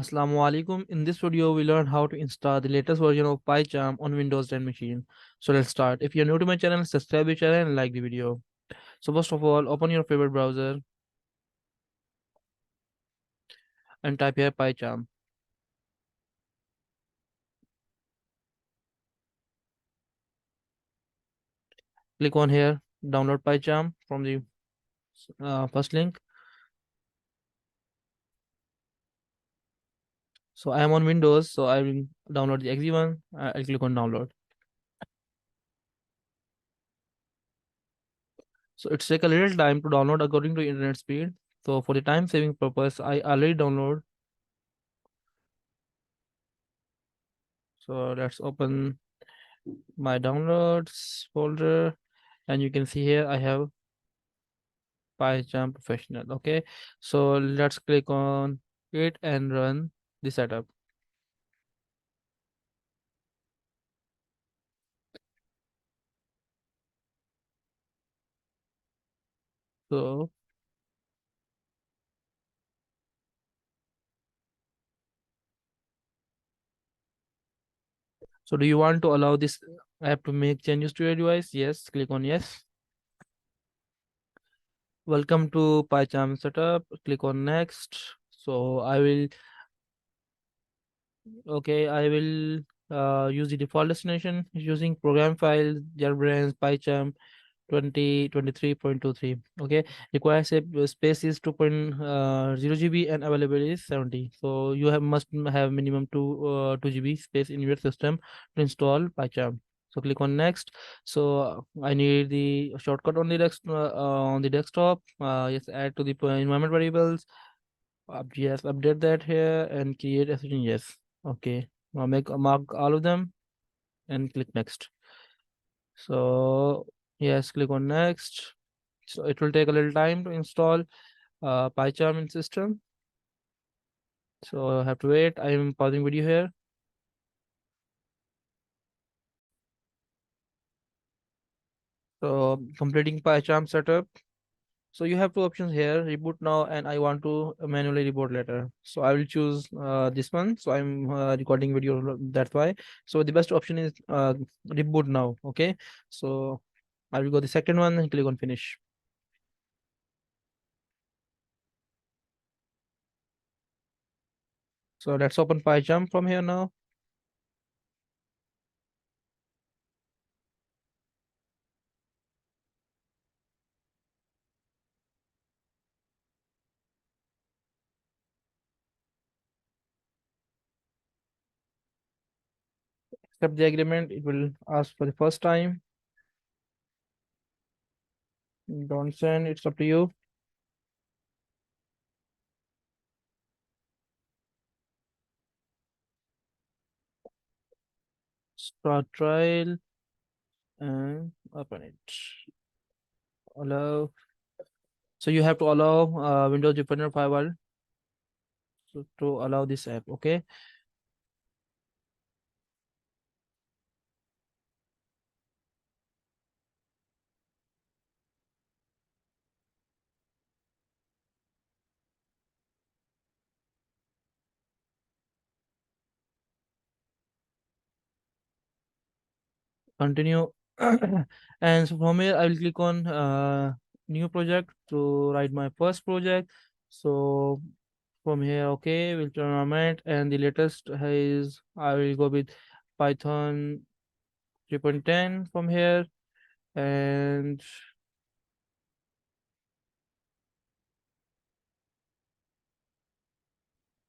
Assalamu alaikum. In this video, we learn how to install the latest version of PyCharm on Windows 10 machine. So let's start. If you're new to my channel, subscribe to the channel and like the video. So first of all, open your favorite browser and type here PyCharm. Click on here, download PyCharm from the first link. So I am on Windows, so I will download the exe one. I'll click on download. So it's take a little time to download according to internet speed. So for the time saving purpose, I already download. So let's open my downloads folder, and you can see here I have PyCharm Professional. Okay, so let's click on it and run the setup. So do you want to allow this app to make changes to your device? Yes, click on yes. Welcome to PyCharm setup. Click on next. So I will use the default destination using program file JetBrains PyCharm 2023.23. Okay, requires a space is 2.0 GB and available is 70. So you must have minimum 2 GB space in your system to install PyCharm. So click on next. So I need the shortcut on the desktop. Yes, add to the environment variables. Yes, update that here and create a session. Yes. Okay. Now make mark all of them and click next. So yes, click on next. So it will take a little time to install PyCharm in system. So I have to wait. I am pausing video here. So completing PyCharm setup. So you have two options here, reboot now and I want to manually reboot later. So I will choose this one. So I'm recording video, that's why. So the best option is reboot now. Okay. So I will go the second one and click on finish. So let's open PyCharm from here now. Accept the agreement. It will ask for the first time. Don't send. It's up to you. Start trial and open it. Allow. So you have to allow Windows Defender Firewall to allow this app. Okay. Continue. And so from here, I will click on new project to write my first project. So from here, okay, we'll turn environment and the latest is I will go with Python 3.10 from here. And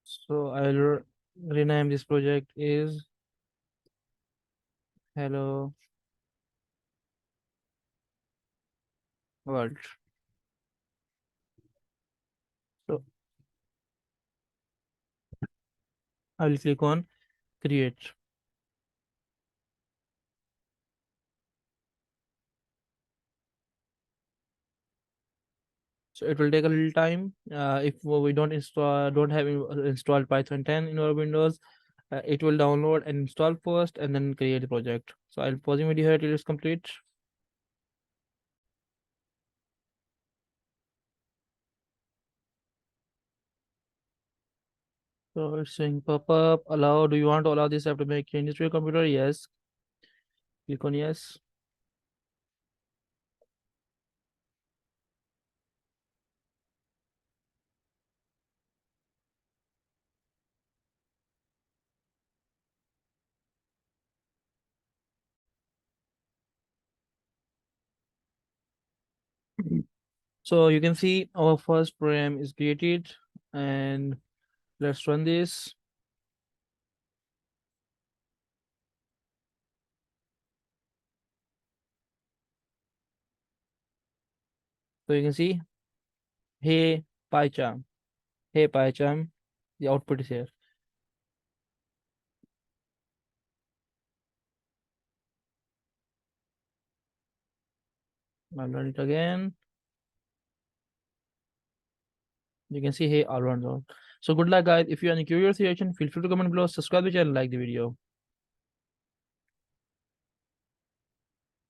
so I'll rename this project is Hello World. So I will click on create. So it will take a little time. If we don't have installed Python 10 in our Windows, it will download and install first and then create the project. So I'll pause the video here till it's complete. So So it's saying pop-up, allow. Do you want to allow this app to make changes to your computer? Yes. Click on yes. So you can see our first program is created, and let's run this. So you can see, hey PyCharm, hey PyCharm, the output is here. I'll run it again. You can see, hey, allroundzone. So good luck, guys. If you have any curious reaction, feel free to comment below, subscribe the channel, like the video.